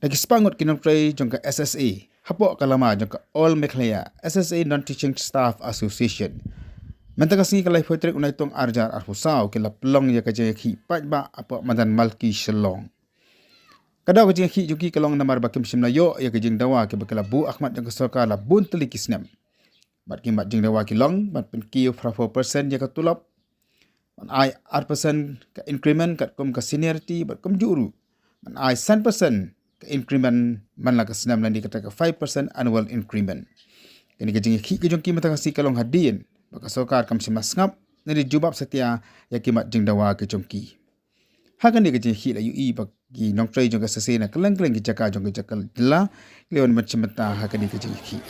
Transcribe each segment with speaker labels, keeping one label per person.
Speaker 1: Lagi sepangut kinongtray jongka SSA, hapok kalama jongka All Meklaya SSA Non-Teaching Staff Association. Mentakasi kalai poitrik unai tong arjar arhusau kila pelong ya kajaya ki pajba apa madan malki shelong. Kadau kajaya ki juki kalong namar bakim simna yo ya kajing dawa ke bakala Bu Ahmad yang kesorka la bun teliki snem. Bat ki mat jing dawa ki long bat pen ki 4% ya katulap. Man ai 8% ka increment kat kum ka seniority bat kum juru. Man ai 100% ka increment man la ka snem landi kata ka 5% annual increment. Kini kajing ki kajong ki mentakasi kalong hadian baka sokar kam simas ngap nari jubab setia ya kimat jeng dawa ke jongki. Hakan dia kejeng hit la UI bagi nongtrai jong kasasena keleng-keleng ki jaka jong ke jakal jela lewan macam mata hakan dia kejeng hit.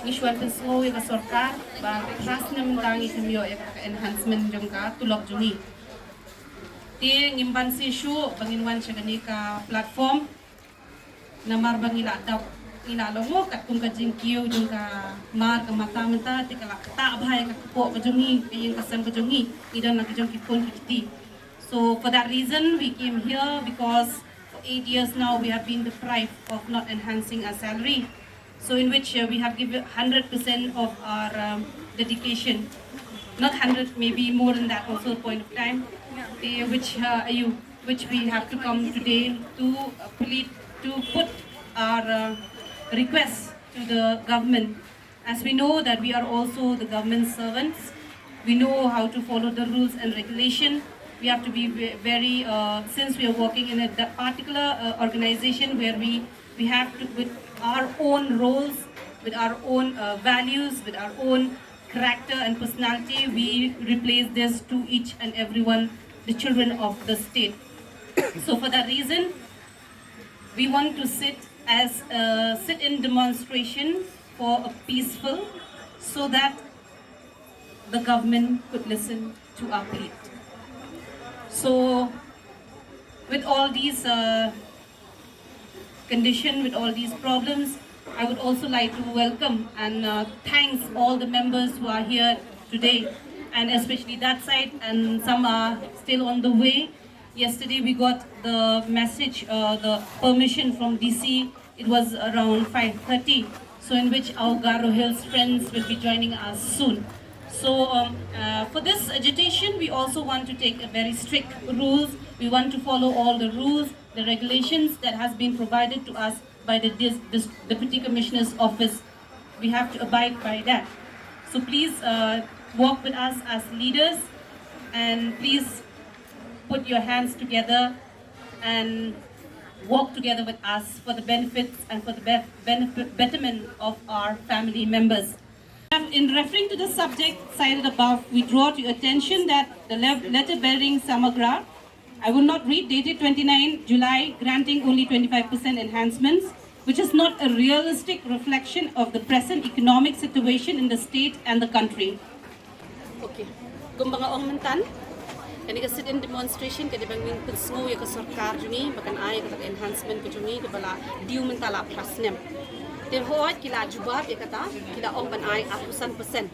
Speaker 2: Isuan peslo yang kesorkar, bang ras nemdangi kemio yang enhancement jongka tulok jungi. Ti ngimban sisu banginwan segani ka platform, namar bangila dap ina longo kat kum kajing kiu jongka mar ke mata mata ti kala tak bahaya ka po kajungi yang kasam kajungi idan nak kajung kipun kiti. So for that reason we came here because for 8 years now we have been deprived of not enhancing our salary. So in which we have given 100% of our dedication, not 100, maybe more than that also point of time, which we have to come today to put our requests to the government. As we know that we are also the government servants, we know how to follow the rules and regulation. We have to be very, since we are working in a particular organization where we have to, with our own roles, with our own values, with our own character and personality, we replace this to each and everyone, the children of the state. So for that reason, we want to sit in demonstration for a peaceful, so that the government could listen to our plea. So with all these with all these problems, I would also like to welcome and thanks all the members who are here today, and especially that side, and some are still on the way. Yesterday we got the message, the permission from DC. It was around 5:30, so in which our Garo Hills friends will be joining us soon. So for this agitation, we also want to take a very strict rules. We want to follow all the rules, the regulations that has been provided to us by the Deputy Commissioner's Office. We have to abide by that. So please walk with us as leaders, and please put your hands together and walk together with us for the benefits and for the betterment of our family members. In referring to the subject cited above, we draw to your attention that the letter bearing Samagra, I will not read, dated 29 July, granting only 25% enhancements, which is not a realistic reflection of the present economic situation in the state and the country. Okay. Kumbanga ong mentan, kani ka sit-in demonstration, kani banging pensngo ya ka sarkar jungi, bakan ay ka enhancement ka jungi, kabala diu mentala prasnem. Terhoat kila jubab ya kata kila ong banai 100%.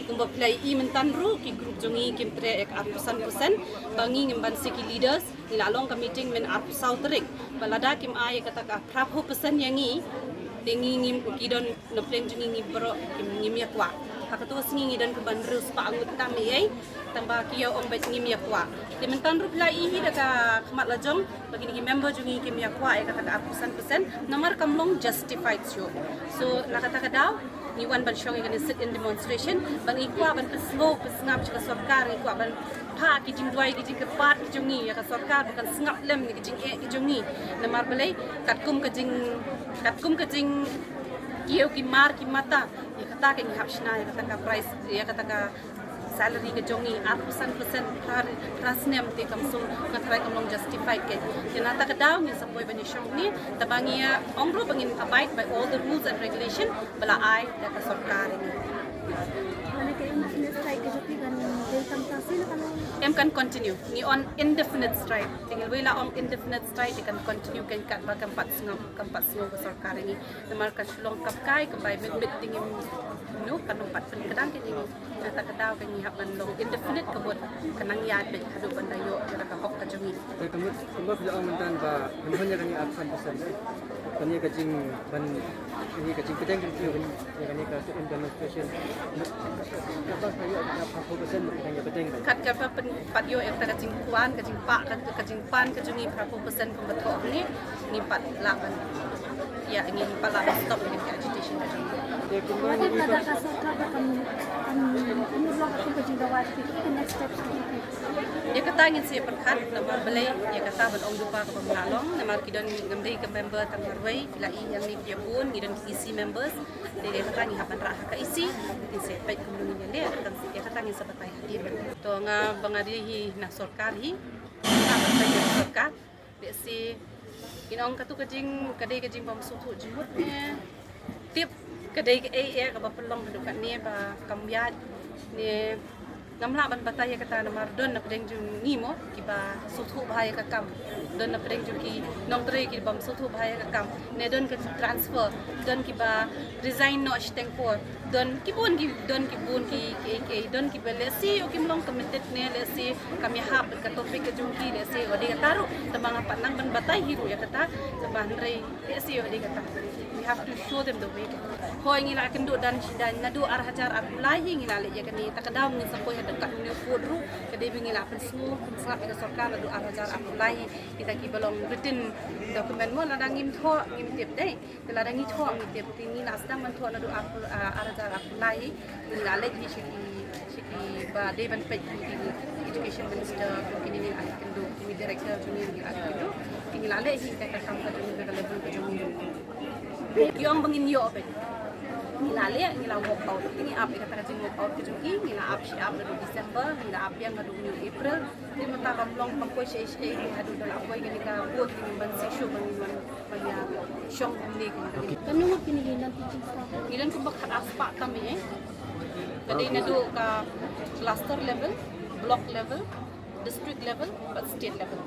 Speaker 2: Kung play I mentan ru ki group jungi kim tre ek 100% bangi ngimban siki leaders nilalong ka meeting men 100% terik balada kim ay kata ka 100% yangi tingi ngim kidon no plan jungi ngi bro kim ngim yakwa hakatu singi dan ke bandru spa angut tami ai tamba kiyo ong bet ngim yakwa di mentan ru play I daga khmat lajong bagi ni member jungi kim yakwa ya kata ka 100% nomor kamlong justified show. So nakata daw ni wan ban showing gonna sit in demonstration bang ikwa ban pesngop pesngap ka sarkar ikwa ban pa ki jing duai ki jing kepat ki jungi ya ka sarkar bukan sengap lem ni ki jing ki jungi namar balai katkum ka jing kiyo ki mar ki mata ya kata ka ngap shna ya kata ka price ya kata ka salary ke jongi atusan persen trasnem te kamsung ngatrai kamlong justified ke jenata ke daw ni sapoi bani syong ni tabangia ongro bangin abide by all the rules and regulation bala ai da ka sarkar ni
Speaker 3: Mana kayo mas strike ke joki kan tentang tasil kalau
Speaker 2: em kan continue ni on indefinite strike tinggal wala on indefinite strike kan continue kan kat bakam pat sngau ke sarkar ni namar ka sulong kap kai ke bai mit tingim no kan pat pen kadang ke ni ta ka daw kan ni haban long indefinite ke bot kanang ya bet hadu bandayo ka hok ka jongi
Speaker 4: kamu kerja mentan ba hanya kan absen pesan kan ni kajing ban ni kajing pedang kan ni ka demonstration apa saya apa pesan hanya pedang
Speaker 2: kat ka pat yo ek ta kajing kuan kajing pa kajing pan kajungi berapa persen pembetul ni ni 48 ya ingin 48 stop dengan agitation kajungi
Speaker 4: dia
Speaker 3: Wala
Speaker 4: kembali
Speaker 3: ka da kasarkar da kami lang ako pa jing gawat the next steps
Speaker 2: dia kata ingin saya perkat nama belai dia kata ban ong dupa ke pemlalong nama kidon ngamdei ke member tangarway bila yang ni dia pun kidon isi members dia kata ni hapan rah ka isi ni saya baik kemudian dia kata ni sebatai hadir to nga bangadi na sarkari na batai sarkar dia si inong katu kajing kadai kajing pamsutu jimut ni tip kadai ke ka bapelong dekat ni ba kambiat ni ngamla ban bataya kata na mardon na pedeng jung ngimo kiba sutu bahaya ka kam don na pedeng jung ki nong tre ki bam sutu bahaya ka kam ne don ka transfer don kiba resign no ashteng por don ki bun ki don ki belesi o ki mlong committed ne lesi kami hab ka topik ka jung ki lesi odi ka taru tamang panang ban batay hiru ya kata taban re lesi odi kata we have to show them the way hoy ngila kendo dan nadu ar hajar ar lahi ngila le ya kani takadaw ni sa koy dekat ni podru kadai bingila pen semua sangat ka sarkar nadu ar hajar ar lahi kita ki belong written dokumen mo ladang ngim tho ngim tip dai ladang ngi tho ngim tip tingi nas dang man tho nadu ar hajar ar lahi ngila le ni shiki ba dai ban pek education minister kini ni ai kendo ni director junior ni ai kendo ngila le hi ka kam ka ni ka level ka junior yang bangin yo pe ngila le ngila walk out ini up kata kata walk out kejungi ngila up siap nadu December ngila up yang nadu new April ni mata kamlong pangkoi sei hadu dalam koi ni ka buat ni ban sesyo ban ya syong ni
Speaker 3: kanungot pinigilan teaching staff
Speaker 2: ngilan ko bakhat aspa kami kadai nadu ka cluster level block level district level but state level